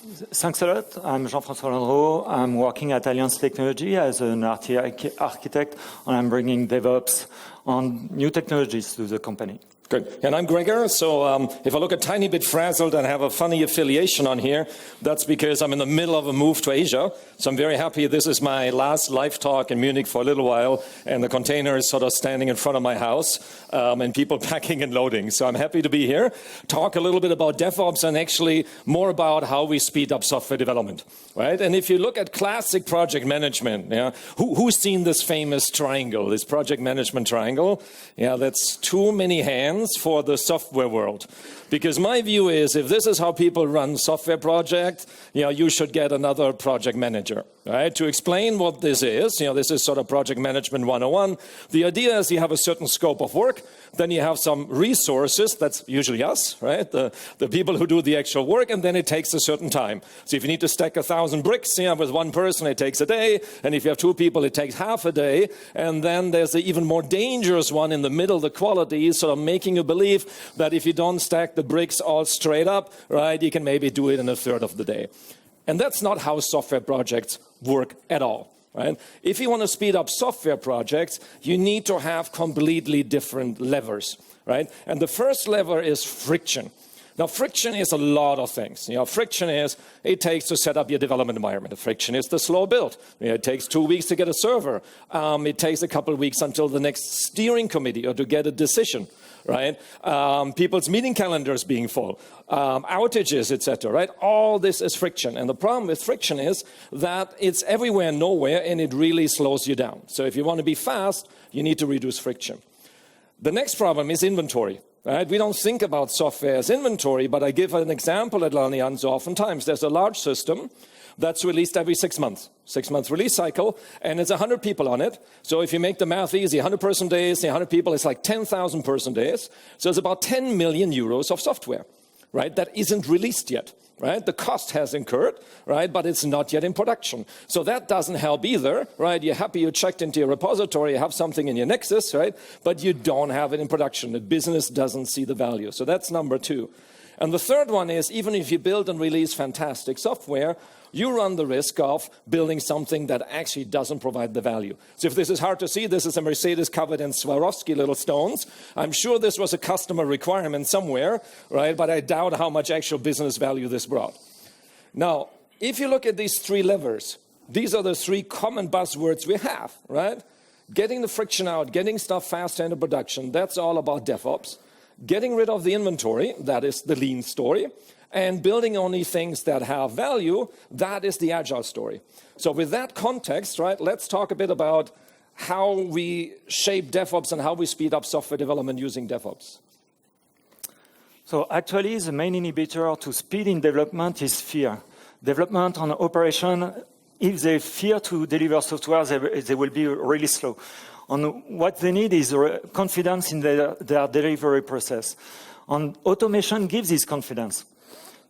Thanks a lot. I'm Jean-Francois. I'm working at Allianz Technology as an architect, and I'm bringing DevOps on new technologies to the company. Good. And I'm Gregor. So if I look a tiny bit frazzled and have a funny affiliation on here, that's because I'm in the middle of a move to Asia. So I'm very happy. This is my last live talk in Munich for a little while, and the container is sort of standing in front of my house, and people packing and loading. So I'm happy to be here, talk a little bit about DevOps and actually more about how we speed up software development, right? And if you look at classic project management, yeah, who's seen this famous triangle, this project management triangle? Yeah, that's too many hands for the software world. Because my view is, if this is how people run software projects, you should get another project manager, right? To explain what this is, this is sort of project management 101. The idea is you have a certain scope of work, then you have some resources, that's usually us, right? The people who do the actual work, and then it takes a certain time. So if you need to stack 1,000 bricks with one person, it takes a day, and if you have two people, it takes half a day, and then there's the even more dangerous one in the middle, the quality, sort of making you believe that if you don't stack the bricks all straight up, right, you can maybe do it in a third of the day. And that's not how software projects work at all. Right? If you want to speed up software projects, you need to have completely different levers, right? And the first lever is friction. Now, friction is a lot of things. Friction is, it takes to set up your development environment. The friction is the slow build. It takes 2 weeks to get a server. It takes a couple of weeks until the next steering committee or to get a decision, right? People's meeting calendars being full, outages, etc., right? All this is friction. And the problem with friction is that it's everywhere and nowhere, and it really slows you down. So if you want to be fast, you need to reduce friction. The next problem is inventory. Right? We don't think about software as inventory, but I give an example at Allianz oftentimes. There's a large system that's released every 6 months, 6-month release cycle, and it's 100 people on it. So if you make the math easy, 100 person days, 100 people, it's like 10,000 person days. So it's about 10 million euros of software, right? That isn't released yet, right? The cost has incurred, right? But it's not yet in production. So that doesn't help either, right? You're happy you checked into your repository, you have something in your Nexus, right? But you don't have it in production. The business doesn't see the value. So that's number two. And the third one is, even if you build and release fantastic software, you run the risk of building something that actually doesn't provide the value. So if this is hard to see, this is a Mercedes covered in Swarovski little stones. I'm sure this was a customer requirement somewhere, right? But I doubt how much actual business value this brought. Now, if you look at these three levers, these are the three common buzzwords we have, right? Getting the friction out, getting stuff faster into production, that's all about DevOps. Getting rid of the inventory, that is the lean story. And building only things that have value, that is the Agile story. So with that context, right, let's talk a bit about how we shape DevOps and how we speed up software development using DevOps. So actually, the main inhibitor to speed in development is fear. Development and operation, if they fear to deliver software, they will be really slow. And what they need is confidence in their delivery process. And automation gives this confidence.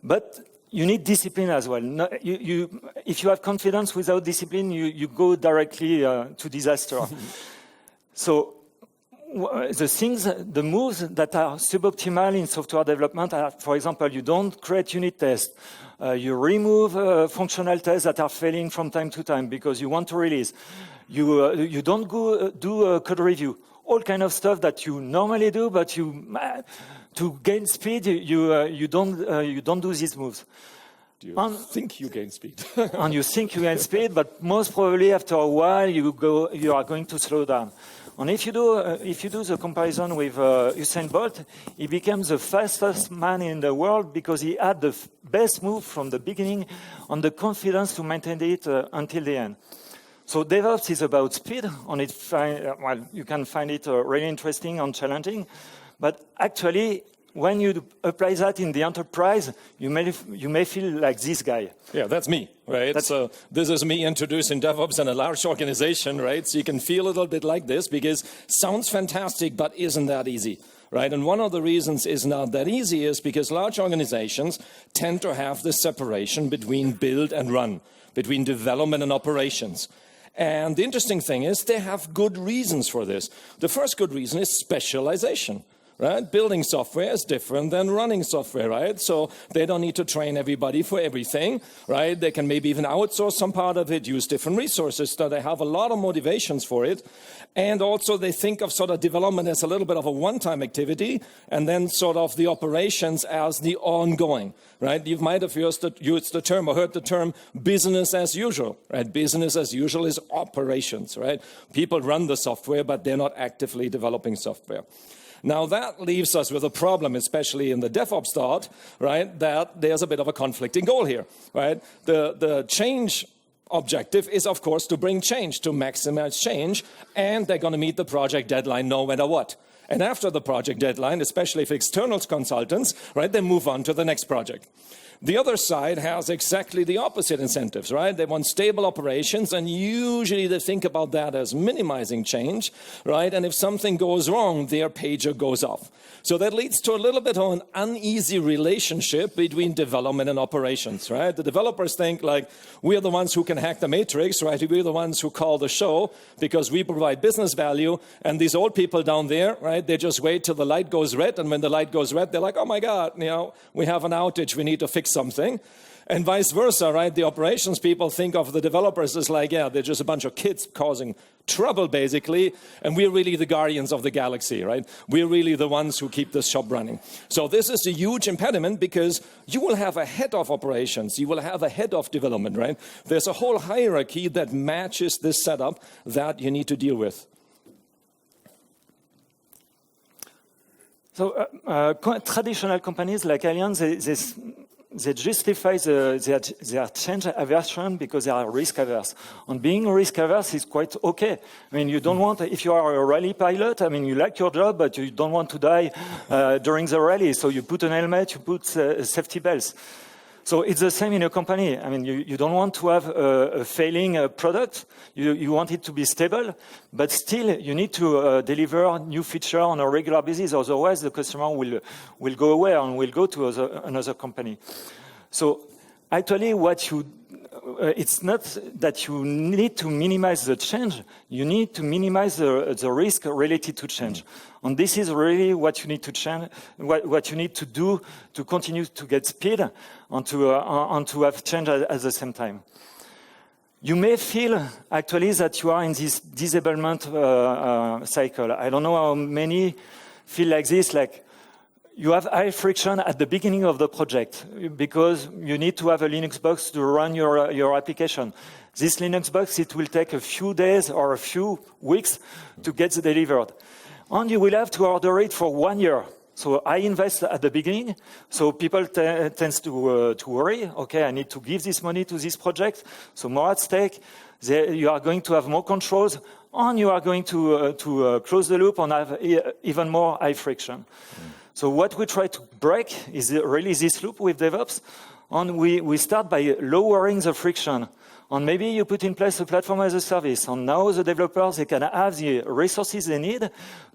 But you need discipline as well. If you have confidence without discipline, you go directly to disaster. So the moves that are suboptimal in software development are, for example, you don't create unit tests. You remove functional tests that are failing from time to time because you want to release. You don't go do a code review. All kind of stuff that you normally do, but to gain speed, you don't do these moves. Do you think you gain speed? And you think you gain speed, but most probably after a while you are going to slow down. And if you do the comparison with Usain Bolt, he became the fastest man in the world because he had the best move from the beginning and the confidence to maintain it until the end. So DevOps is about speed, and you can find it really interesting and challenging. But actually, when you apply that in the enterprise, you may feel like this guy. Yeah, that's me, right? So this is me introducing DevOps in a large organization, right? So you can feel a little bit like this because sounds fantastic, but isn't that easy, right? And one of the reasons it's not that easy is because large organizations tend to have this separation between build and run, between development and operations. And the interesting thing is they have good reasons for this. The first good reason is specialization. right? Building software is different than running software, right? So they don't need to train everybody for everything, right? They can maybe even outsource some part of it, use different resources, so they have a lot of motivations for it. And also they think of sort of development as a little bit of a one-time activity, and then sort of the operations as the ongoing, right? You might have used the term or heard the term business as usual, right? Business as usual is operations, right? People run the software, but they're not actively developing software. Now that leaves us with a problem, especially in the DevOps thought, right? That there's a bit of a conflicting goal here, right? The change objective is, of course, to bring change, to maximize change, and they're going to meet the project deadline no matter what. And after the project deadline, especially if external consultants, right, they move on to the next project. The other side has exactly the opposite incentives, right? They want stable operations, and usually they think about that as minimizing change, right? And if something goes wrong, their pager goes off. So that leads to a little bit of an uneasy relationship between development and operations, right? The developers think like, we're the ones who can hack the matrix, right? We're the ones who call the show because we provide business value. And these old people down there, right, they just wait till the light goes red. And when the light goes red, they're like, oh my God, you know, we have an outage, we need to fix something. And vice versa, right? The operations people think of the developers as like, yeah, they're just a bunch of kids causing trouble, basically, and we're really the guardians of the galaxy, right? We're really the ones who keep this shop running. So this is a huge impediment because you will have a head of operations, you will have a head of development, right? There's a whole hierarchy that matches this setup that you need to deal with. So traditional companies like Allianz, they justify their change aversion because they are risk averse. And being risk averse is quite okay. I mean, you don't want, if you are a rally pilot, I mean, you like your job, but you don't want to die during the rally. So you put an helmet, you put safety belts. So it's the same in a company. I mean, you don't want to have a failing product. You want it to be stable, but still you need to deliver new feature on a regular basis. Otherwise, the customer will go away and will go to another company. So actually, it's not that you need to minimize the change. You need to minimize the risk related to change. And this is really what you need to change, what you need to do to continue to get speed and to have change at the same time. You may feel actually that you are in this disablement cycle. I don't know how many feel like this, like you have high friction at the beginning of the project because you need to have a Linux box to run your application. This Linux box, it will take a few days or a few weeks to get delivered. And you will have to order it for 1 year. So I invest at the beginning. So people tend to worry, okay, I need to give this money to this project. So more at stake. You are going to have more controls, and you are going to close the loop and have even more high friction. So what we try to break is really this loop with DevOps. And we start by lowering the friction. And maybe you put in place a platform as a service. And now the developers, they can have the resources they need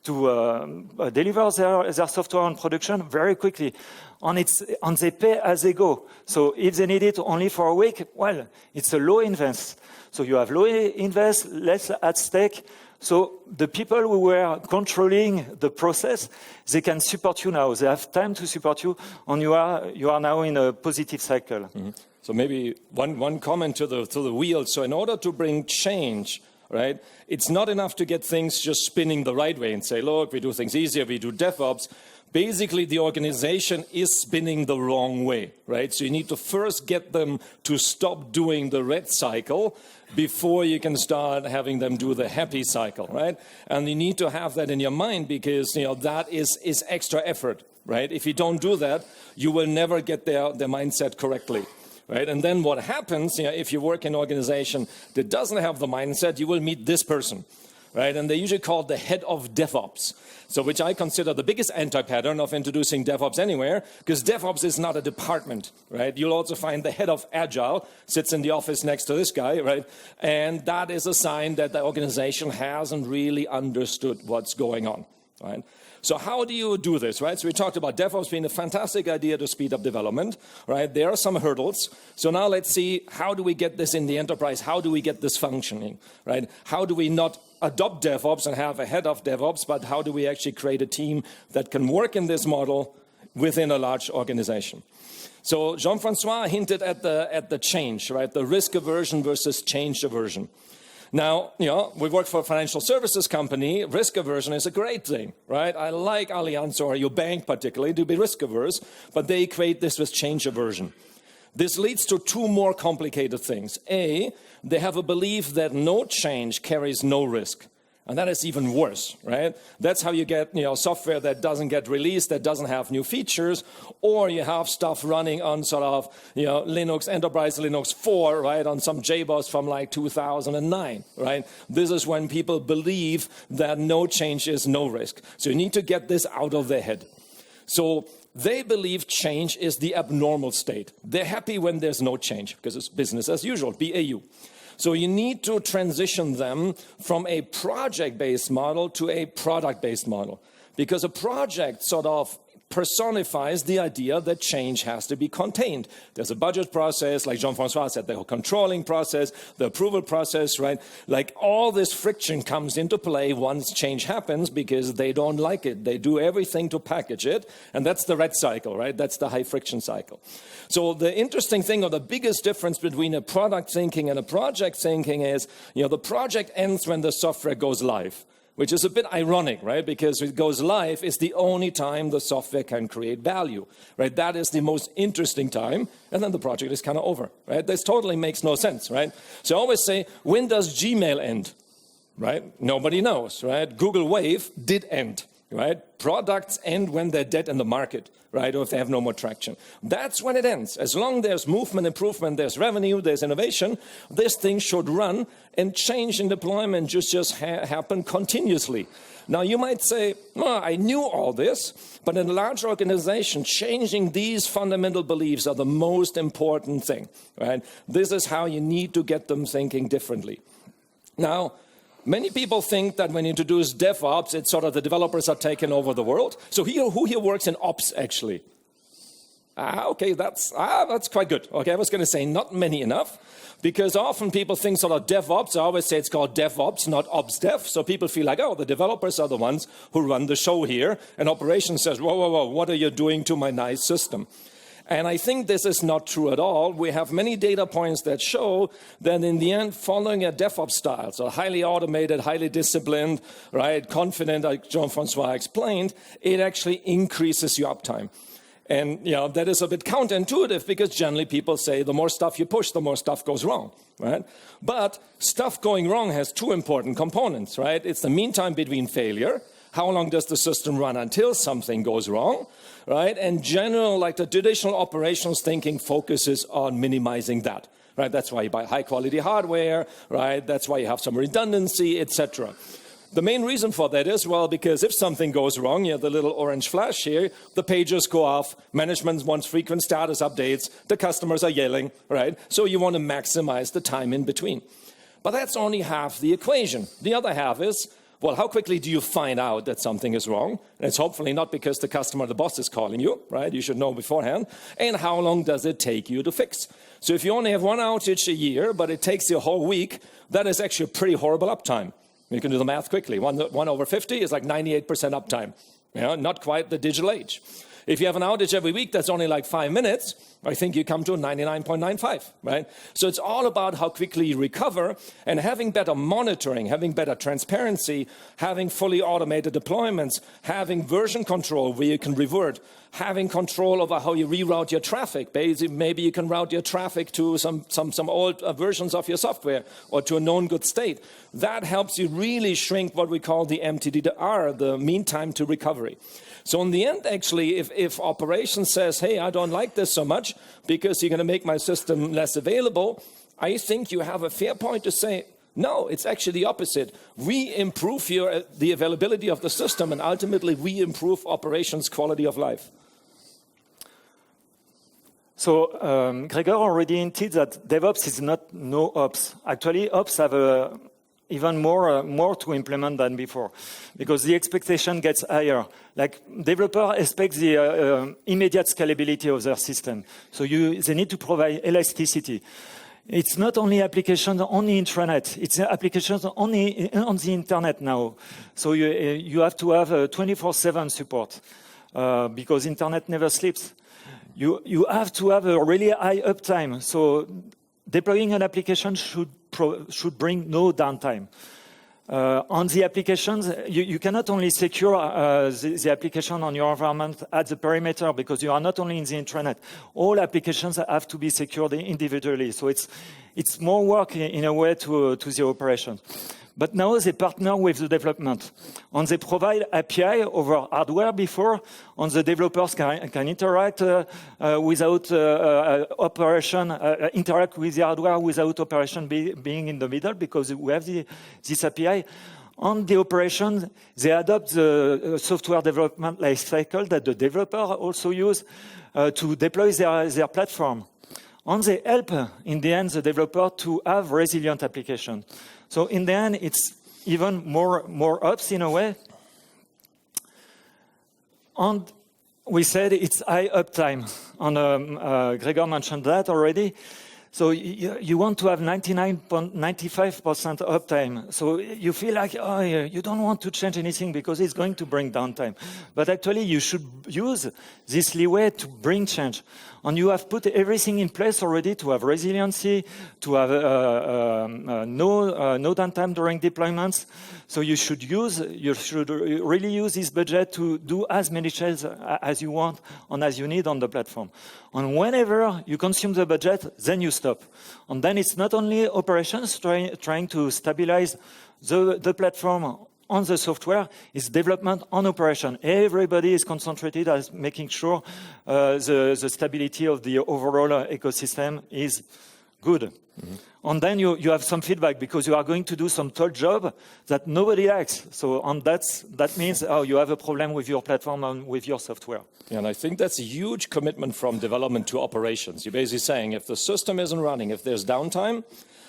to deliver their software on production very quickly. And they pay as they go. So if they need it only for a week, well, it's a low invest. So you have low invest, less at stake. So the people who were controlling the process, they can support you now. They have time to support you, and you are now in a positive cycle. Mm-hmm. So maybe one comment to the wheel. So in order to bring change, right, it's not enough to get things just spinning the right way and say, look, we do things easier, we do DevOps. Basically, the organization is spinning the wrong way, right? So you need to first get them to stop doing the red cycle before you can start having them do the happy cycle, right? And you need to have that in your mind because, you know, that is extra effort, right? If you don't do that, you will never get their mindset correctly. Right? And then what happens, you know, if you work in an organization that doesn't have the mindset, you will meet this person, right? And they usually call the head of DevOps. So which I consider the biggest anti-pattern of introducing DevOps anywhere, because DevOps is not a department, right? You'll also find the head of Agile sits in the office next to this guy, right? And that is a sign that the organization hasn't really understood what's going on, right? So how do you do this, right? So we talked about DevOps being a fantastic idea to speed up development, right? There are some hurdles. So now let's see, how do we get this in the enterprise? How do we get this functioning, right? How do we not adopt DevOps and have a head of DevOps, but how do we actually create a team that can work in this model within a large organization? So Jean-Francois hinted at the change, right? The risk aversion versus change aversion. Now, we work for a financial services company. Risk aversion is a great thing, right? I like Allianz or your bank particularly to be risk averse, but they equate this with change aversion. This leads to two more complicated things. A, they have a belief that no change carries no risk. And that is even worse, right? That's how you get, software that doesn't get released, that doesn't have new features, or you have stuff running on sort of, Linux, Enterprise Linux 4, right, on some JBoss from like 2009, right? This is when people believe that no change is no risk. So you need to get this out of their head. So they believe change is the abnormal state. They're happy when there's no change because it's business as usual, BAU. So you need to transition them from a project-based model to a product-based model, because a project sort of personifies the idea that change has to be contained. There's a budget process, like Jean-Francois said, the controlling process, the approval process, right? Like all this friction comes into play once change happens because they don't like it. They do everything to package it, and that's the red cycle, right? That's the high friction cycle. So the interesting thing, or the biggest difference between a product thinking and a project thinking is, the project ends when the software goes live, which is a bit ironic, right? Because it goes live is the only time the software can create value, right? That is the most interesting time, and then the project is kind of over, right? This totally makes no sense, right? So I always say, when does Gmail end, right? Nobody knows, right? Google Wave did end, right? Products end when they're dead in the market, right? Or if they have no more traction. That's when it ends. As long as there's movement, improvement, there's revenue, there's innovation, this thing should run, and change in deployment just happen continuously. Now you might say, well, I knew all this, but in a large organization, changing these fundamental beliefs are the most important thing, right? This is how you need to get them thinking differently. Now, many people think that when you introduce DevOps, it's sort of the developers are taking over the world. So who here works in ops, actually? Okay, that's quite good. Okay, I was going to say not many enough, because often people think sort of DevOps. I always say it's called DevOps, not Ops Dev. So people feel like, oh, the developers are the ones who run the show here, and operations says, whoa, whoa, whoa, what are you doing to my nice system? And I think this is not true at all. We have many data points that show that in the end, following a DevOps style, so highly automated, highly disciplined, right, confident, like Jean-Francois explained, it actually increases your uptime. And that is a bit counterintuitive, because generally people say the more stuff you push, the more stuff goes wrong, right? But stuff going wrong has two important components, right? It's the mean time between failure. How long does the system run until something goes wrong, right? And general, like the traditional operations thinking focuses on minimizing that, right? That's why you buy high quality hardware, right? That's why you have some redundancy, etc. The main reason for that is, well, because if something goes wrong, the little orange flash here, the pages go off, management wants frequent status updates, the customers are yelling, right? So you want to maximize the time in between. But that's only half the equation. The other half is, well, how quickly do you find out that something is wrong? And it's hopefully not because the customer, the boss is calling you, right? You should know beforehand. And how long does it take you to fix? So if you only have one outage a year, but it takes you a whole week, that is actually a pretty horrible uptime. You can do the math quickly. 1 over 50 is like 98% uptime. Not quite the digital age. If you have an outage every week, that's only like 5 minutes. I think you come to 99.95, right? So it's all about how quickly you recover, and having better monitoring, having better transparency, having fully automated deployments, having version control where you can revert, having control over how you reroute your traffic. Basically, maybe you can route your traffic to some old versions of your software or to a known good state. That helps you really shrink what we call the MTDR, the mean time to recovery. So in the end, actually, if operations says, hey, I don't like this so much because you're going to make my system less available, I think you have a fair point to say, no, it's actually the opposite. We improve the availability of the system, and ultimately we improve operations quality of life. So Gregor already hinted that DevOps is not no ops. Actually, ops have even more to implement than before, because the expectation gets higher. Like developer expects the immediate scalability of their system. So they need to provide elasticity. It's not only applications on the intranet, it's applications only on the internet now. So you have to have 24/7 support because internet never sleeps. You have to have a really high uptime. So deploying an application should bring no downtime. On the applications, you cannot only secure the application on your environment at the perimeter because you are not only in the intranet. All applications have to be secured individually. So it's more work in a way to the operation. But now they partner with the development. And they provide API over hardware before, and the developers can interact without operation, interact with the hardware without operation being in the middle, because we have this API. On the operation, they adopt the software development lifecycle that the developer also use to deploy their platform. And they help, in the end, the developer to have resilient application. So in the end, it's even more ops in a way. And we said it's high uptime. And Gregor mentioned that already. So you want to have 95% uptime. So you feel like, oh, you don't want to change anything because it's going to bring downtime. But actually, you should use this leeway to bring change. And you have put everything in place already to have resiliency, to have no downtime during deployments. So you should really use this budget to do as many changes as you want and as you need on the platform. And whenever you consume the budget, then you stop. And then it's not only operations trying to stabilize the platform on the software, it's development on operation. Everybody is concentrated as making sure the stability of the overall ecosystem is good. Mm-hmm. And then you have some feedback because you are going to do some tough job that nobody likes. So that means you have a problem with your platform and with your software. Yeah, and I think that's a huge commitment from development to operations. You're basically saying if the system isn't running, if there's downtime,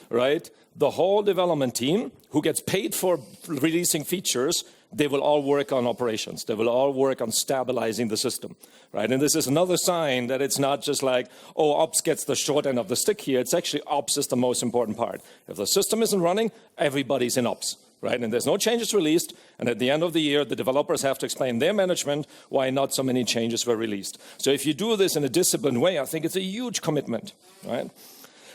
right, the whole development team who gets paid for releasing features, they will all work on operations. They will all work on stabilizing the system, right? And this is another sign that it's not just like, oh, ops gets the short end of the stick here. It's actually ops is the most important part. If the system isn't running, everybody's in ops, right? And there's no changes released. And at the end of the year, the developers have to explain their management why not so many changes were released. So if you do this in a disciplined way, I think it's a huge commitment, right?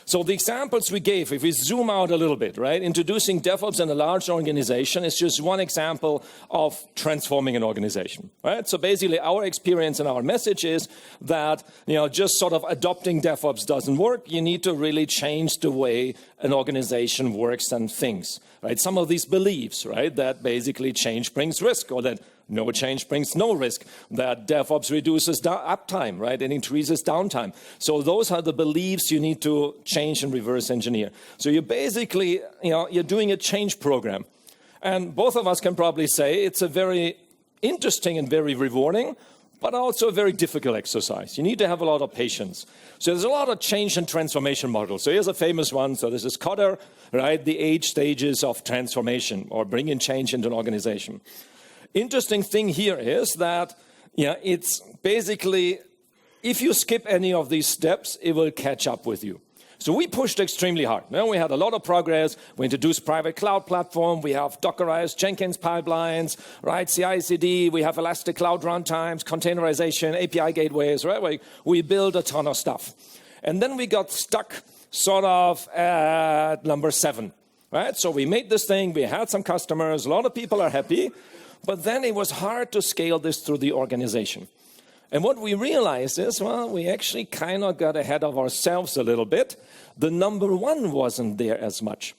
So the examples we gave, if we zoom out a little bit, right, introducing DevOps in a large organization is just one example of transforming an organization, right? So basically our experience and our message is that, just sort of adopting DevOps doesn't work. You need to really change the way an organization works and thinks, right? Some of these beliefs, right, that basically change brings risk, or that no change brings no risk, that DevOps reduces uptime, right, and increases downtime. So those are the beliefs you need to change and reverse engineer. So you're basically, you're doing a change program. And both of us can probably say it's a very interesting and very rewarding, but also a very difficult exercise. You need to have a lot of patience. So there's a lot of change and transformation models. So here's a famous one. So this is Kotter, right, the 8 stages of transformation or bringing change into an organization. Interesting thing here is that, it's basically, if you skip any of these steps, it will catch up with you. So we pushed extremely hard. We had a lot of progress. We introduced private cloud platform. We have Dockerized Jenkins pipelines, right? CI/CD. We have elastic cloud runtimes, containerization, API gateways, right? We build a ton of stuff. And then we got stuck sort of at number 7, right? So we made this thing. We had some customers. A lot of people are happy. But then it was hard to scale this through the organization. And what we realized is, we actually kind of got ahead of ourselves a little bit. The number 1 wasn't there as much,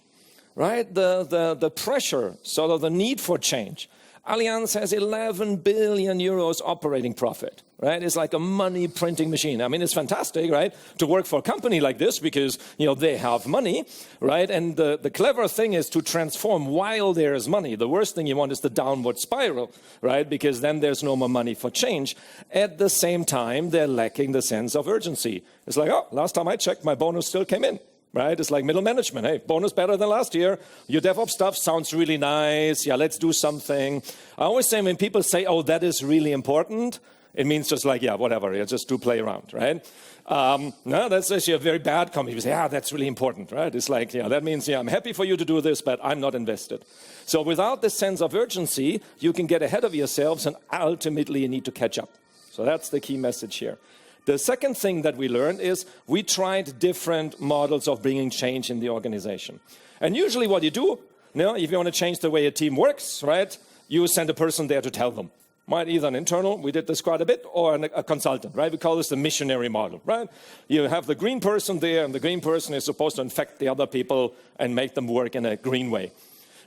right? The pressure, sort of the need for change. Allianz has 11 billion euros operating profit, right? It's like a money printing machine. I mean, it's fantastic, right, to work for a company like this because, they have money, right? And the clever thing is to transform while there is money. The worst thing you want is the downward spiral, right? Because then there's no more money for change. At the same time, they're lacking the sense of urgency. It's like, last time I checked, my bonus still came in. Right? It's like middle management. Hey, bonus better than last year. Your DevOps stuff sounds really nice. Yeah, let's do something. I always say when people say, that is really important, It means just like, yeah, whatever, yeah, just do play around, right? No, that's actually a very bad comment. You say, that's really important, right? It's like, yeah, that means, I'm happy for you to do this, but I'm not invested. So without this sense of urgency, you can get ahead of yourselves, and ultimately you need to catch up. So that's the key message here. The second thing that we learned is we tried different models of bringing change in the organization. And usually what you do, if you want to change the way a team works, right, you send a person there to tell them. Right, either an internal, we did this quite a bit, or a consultant, right? We call this the missionary model, right? You have the green person there, and the green person is supposed to infect the other people and make them work in a green way.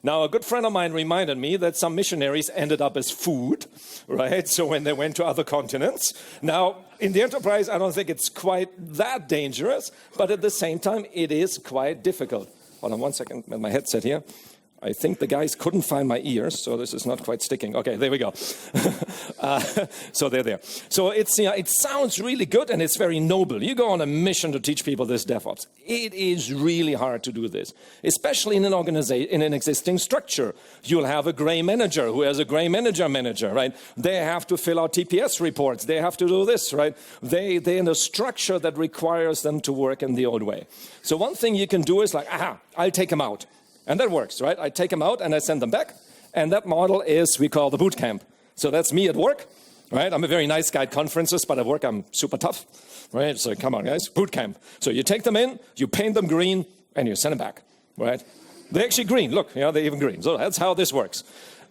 Now, a good friend of mine reminded me that some missionaries ended up as food, right? So when they went to other continents. Now, in the enterprise, I don't think it's quite that dangerous, but at the same time, it is quite difficult. Hold on one second with my headset here. I think the guys couldn't find my ears, so this is not quite sticking. Okay, there we go. So they're there. So it sounds really good, and it's very noble. You go on a mission to teach people this DevOps. It is really hard to do this, especially in an organization, in an existing structure. You'll have a gray manager who has a gray manager, right? They have to fill out TPS reports. They have to do this, right? They're in a structure that requires them to work in the old way. So one thing you can do is like, I'll take them out. And that works, right? I take them out and I send them back. And that model is, we call the boot camp. So that's me at work, right? I'm a very nice guy at conferences, but at work I'm super tough, right? So come on, guys, boot camp. So you take them in, you paint them green, and you send them back, right? They're actually green. Look, they're even green. So that's how this works.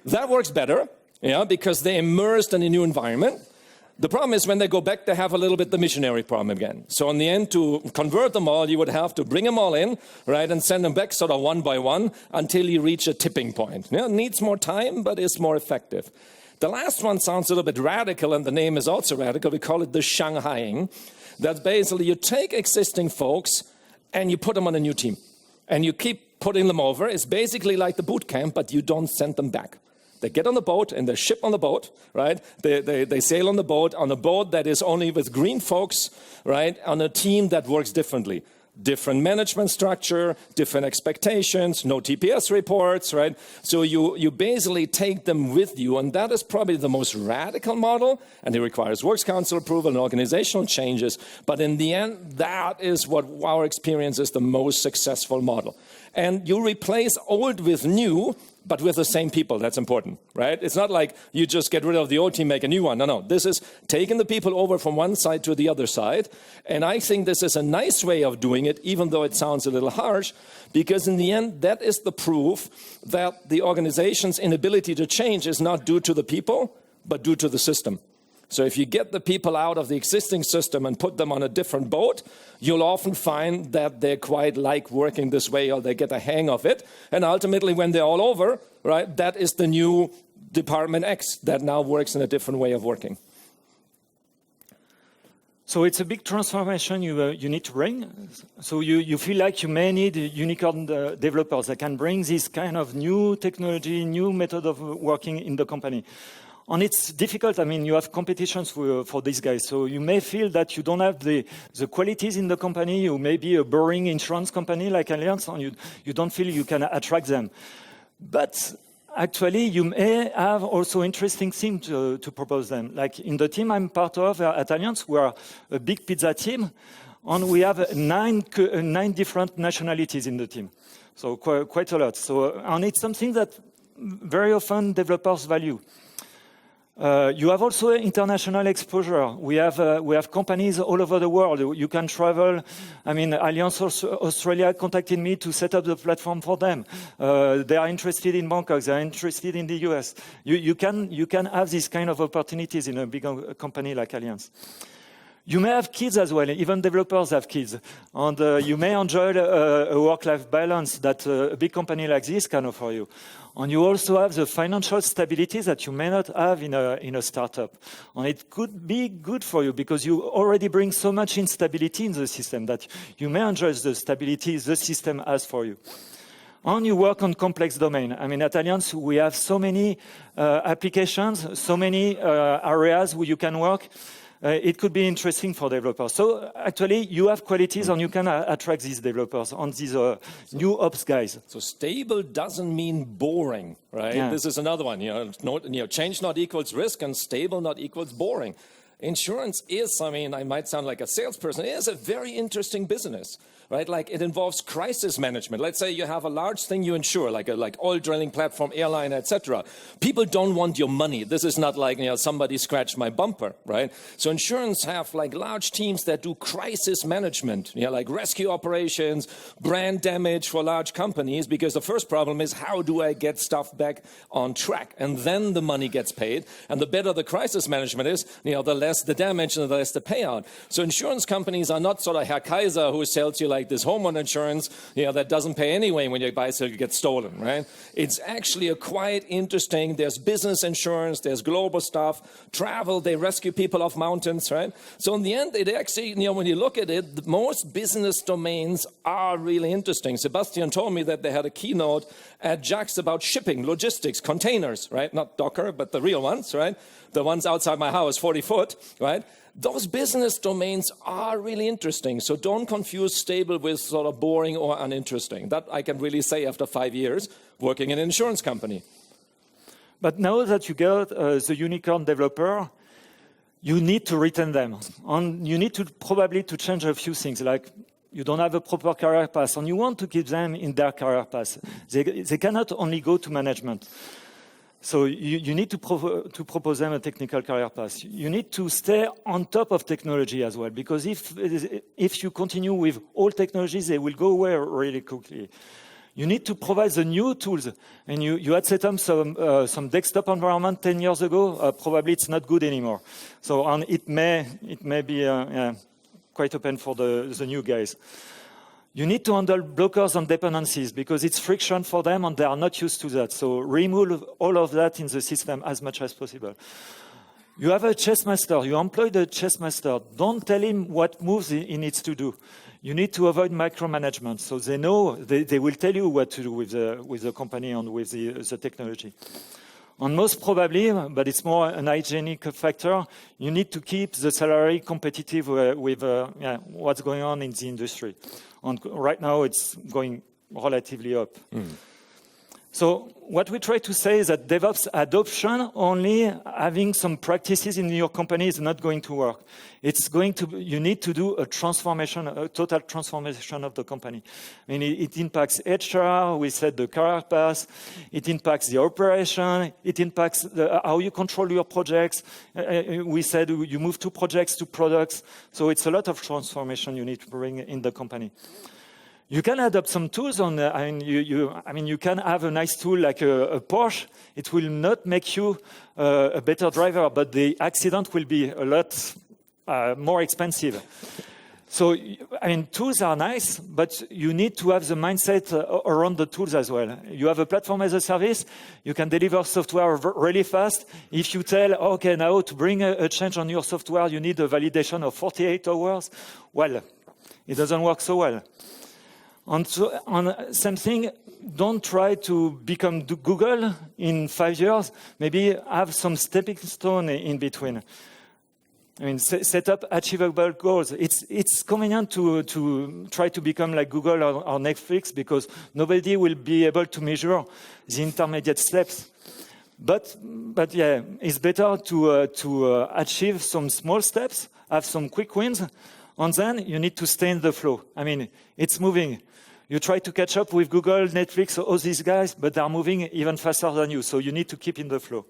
That works better, because they're immersed in a new environment. The problem is when they go back, they have a little bit the missionary problem again. So in the end, to convert them all, you would have to bring them all in, right, and send them back sort of one by one until you reach a tipping point. It needs more time, but it's more effective. The last one sounds a little bit radical, and the name is also radical. We call it the Shanghaiing. That's basically you take existing folks and you put them on a new team. And you keep putting them over. It's basically like the boot camp, but you don't send them back. They get on the boat and they ship on the boat, right? They sail on a boat that is only with green folks, right? On a team that works differently. Different management structure, different expectations, no TPS reports, right? So you basically take them with you, and that is probably the most radical model, and it requires works council approval and organizational changes. But in the end, that is what our experience is the most successful model. And you replace old with new, but with the same people. That's important, right? It's not like you just get rid of the old team, make a new one. No. This is taking the people over from one side to the other side. And I think this is a nice way of doing it, even though it sounds a little harsh, because in the end, that is the proof that the organization's inability to change is not due to the people, but due to the system. So if you get the people out of the existing system and put them on a different boat, you'll often find that they quite like working this way, or they get a hang of it. And ultimately, when they're all over, right, that is the new Department X that now works in a different way of working. So it's a big transformation you need to bring. So you feel like you may need unicorn developers that can bring this kind of new technology, new method of working in the company. And it's difficult. I mean, you have competitions for these guys. So you may feel that you don't have the qualities in the company. You may be a boring insurance company like Allianz, and you don't feel you can attract them. But actually, you may have also interesting things to propose them. Like in the team I'm part of at Allianz, we are a big pizza team, and we have nine different nationalities in the team. So quite a lot. So, and it's something that very often developers value. You have also international exposure. We have companies all over the world. You can travel. I mean, Allianz Australia contacted me to set up the platform for them. They are interested in Bangkok. They are interested in the US. You can have these kind of opportunities in a big company like Allianz. You may have kids as well. Even developers have kids. And you may enjoy a work-life balance that a big company like this can offer you. And you also have the financial stability that you may not have in a startup. And it could be good for you because you already bring so much instability in the system that you may enjoy the stability the system has for you. And you work on complex domain. I mean, at Allianz, we have so many applications, so many areas where you can work. It could be interesting for developers. So actually, you have qualities and you can attract these developers and these new ops guys. So stable doesn't mean boring, right? Yeah. This is another one. Change not equals risk and stable not equals boring. insurance is, I mean, I might sound like a salesperson, it is a very interesting business. Right, like it involves crisis management. Let's say you have a large thing you insure, like oil drilling platform, airline, etc. People don't want your money. This is not like, somebody scratched my bumper, right? So insurance have like large teams that do crisis management, like rescue operations, brand damage for large companies, because the first problem is, how do I get stuff back on track? And then the money gets paid. And the better the crisis management is, the less the damage and the less the payout. So insurance companies are not sort of Herr Kaiser who sells you like this homeowner insurance, that doesn't pay anyway when your bicycle gets stolen, right? It's actually a quite interesting, there's business insurance, there's global stuff, travel, they rescue people off mountains, right? So in the end, it actually, when you look at it, most business domains are really interesting. Sebastian told me that they had a keynote at JAX about shipping, logistics, containers, right? Not Docker, but the real ones, right? The ones outside my house, 40 foot, right? Those business domains are really interesting. So don't confuse stable with sort of boring or uninteresting. That I can really say after 5 years working in an insurance company. But now that you got the unicorn developer, you need to retain them. And you need to probably to change a few things, like you don't have a proper career path, and you want to keep them in their career path. They cannot only go to management. So you need to propose them a technical career path. You need to stay on top of technology as well, because if you continue with old technologies, they will go away really quickly. You need to provide the new tools. And you had set up some desktop environment 10 years ago. Probably it's not good anymore. So and it may be quite open for the new guys. You need to handle blockers and dependencies because it's friction for them and they are not used to that. So remove all of that in the system as much as possible. You have a chess master. You employ the chess master. Don't tell him what moves he needs to do. You need to avoid micromanagement. So they know, they will tell you what to do with the company and with the technology. And most probably, but it's more an hygienic factor, you need to keep the salary competitive with what's going on in the industry. And right now, it's going relatively up. So what we try to say is that DevOps adoption, only having some practices in your company is not going to work. You need to do a transformation, a total transformation of the company. I mean, it impacts HR, we said the career path, it impacts the operation, it impacts how you control your projects. We said you move to projects to products. So it's a lot of transformation you need to bring in the company. You can adopt some tools on. You can have a nice tool like a Porsche. It will not make you a better driver, but the accident will be a lot more expensive. So, tools are nice, but you need to have the mindset around the tools as well. You have a platform as a service. You can deliver software really fast. If you tell, okay, now to bring a change on your software, you need a validation of 48 hours. Well, it doesn't work so well. On same thing, don't try to become Google in 5 years. Maybe have some stepping stone in between. Set up achievable goals. It's convenient to try to become like Google or Netflix because nobody will be able to measure the intermediate steps. But yeah, it's better to achieve some small steps, have some quick wins, and then you need to stay in the flow. It's moving. You try to catch up with Google, Netflix, all these guys, but they're moving even faster than you. So you need to keep in the flow.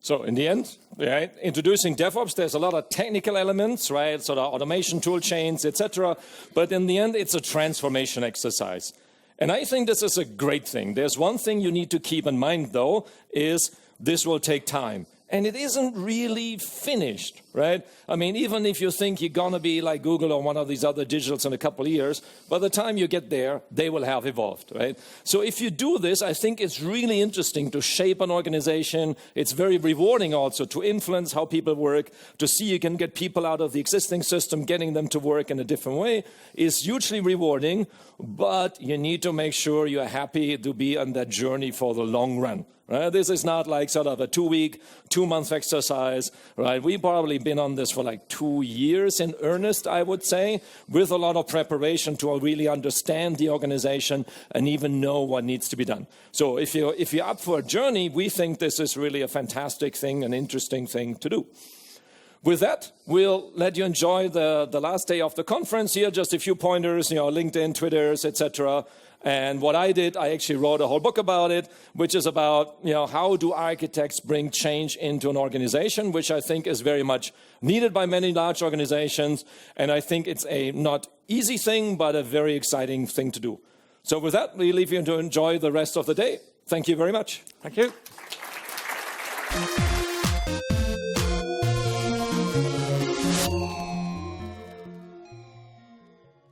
So in the end, right, introducing DevOps, there's a lot of technical elements, right, sort of automation tool chains, etc. But in the end, it's a transformation exercise. And I think this is a great thing. There's one thing you need to keep in mind, though, is this will take time. And it isn't really finished, right? Even if you think you're going to be like Google or one of these other digitals in a couple of years, by the time you get there, they will have evolved, right? So if you do this, I think it's really interesting to shape an organization. It's very rewarding also to influence how people work, to see you can get people out of the existing system, getting them to work in a different way is hugely rewarding, but you need to make sure you're happy to be on that journey for the long run. Right? This is not like sort of a 2-week, 2-month exercise, right? We've probably been on this for like 2 years in earnest, I would say, with a lot of preparation to really understand the organization and even know what needs to be done. So if you're up for a journey, we think this is really a fantastic thing, an interesting thing to do. With that, we'll let you enjoy the last day of the conference here. Just a few pointers, LinkedIn, Twitters, etc. And what I did, I actually wrote a whole book about it, which is about, how do architects bring change into an organization, which I think is very much needed by many large organizations. And I think it's a not easy thing, but a very exciting thing to do. So with that, we leave you to enjoy the rest of the day. Thank you very much. Thank you.